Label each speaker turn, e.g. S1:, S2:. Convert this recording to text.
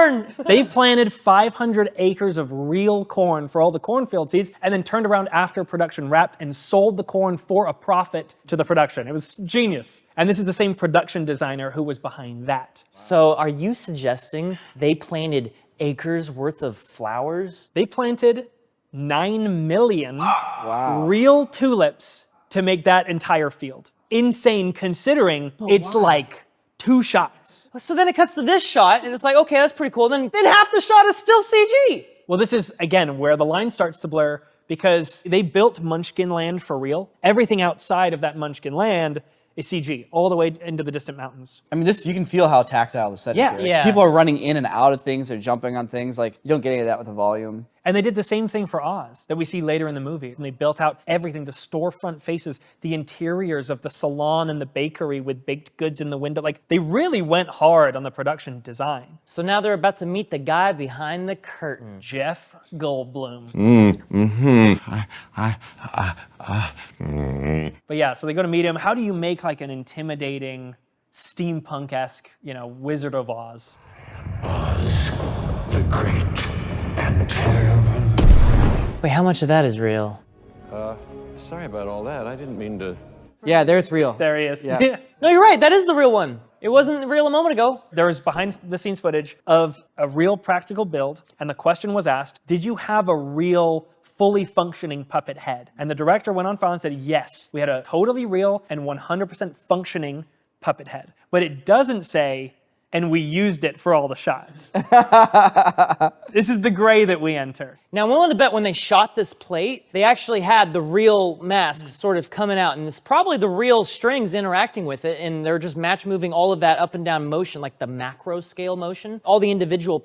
S1: corn!
S2: They planted 500 acres of real corn for all the cornfield seeds, and then turned around after production wrapped and sold the corn for a profit to the production. It was genius. And this is the same production designer who was behind that.
S1: So are you suggesting they planted acres worth of flowers?
S2: They planted 9 million real tulips to make that entire field. Insane considering it's like 2 shots.
S1: So then it cuts to this shot, and it's like, okay, that's pretty cool. Then half the shot is still CG.
S2: Well, this is, again, where the line starts to blur because they built Munchkin Land for real. Everything outside of that Munchkin Land is CG, all the way into the distant mountains.
S3: I mean, you can feel how tactile the set is here.
S1: Yeah.
S3: People are running in and out of things, they're jumping on things, like, you don't get any of that with the volume.
S2: And they did the same thing for Oz that we see later in the movie. And they built out everything, the storefront faces, the interiors of the salon and the bakery with baked goods in the window. Like, they really went hard on the production design.
S1: So now they're about to meet the guy behind the curtain.
S2: Jeff Goldblum. But yeah, so they go to meet him. How do you make like an intimidating, steampunk-esque, Wizard of Oz?
S4: Oz, the great and terrible.
S1: Wait, how much of that is real?
S5: Sorry about all that. I didn't mean to...
S3: Yeah, there's real.
S2: There he is.
S3: Yeah.
S1: No, you're right, that is the real one. It wasn't real a moment ago.
S2: There was behind-the-scenes footage of a real practical build, and the question was asked, did you have a real, fully functioning puppet head? And the director went on file and said, yes, we had a totally real and 100% functioning puppet head. But it doesn't say, and we used it for all the shots. This is the gray that we enter.
S1: Now, I'm willing to bet when they shot this plate, they actually had the real masks sort of coming out, and it's probably the real strings interacting with it, and they're just match moving all of that up and down motion, like the macro scale motion. All the individual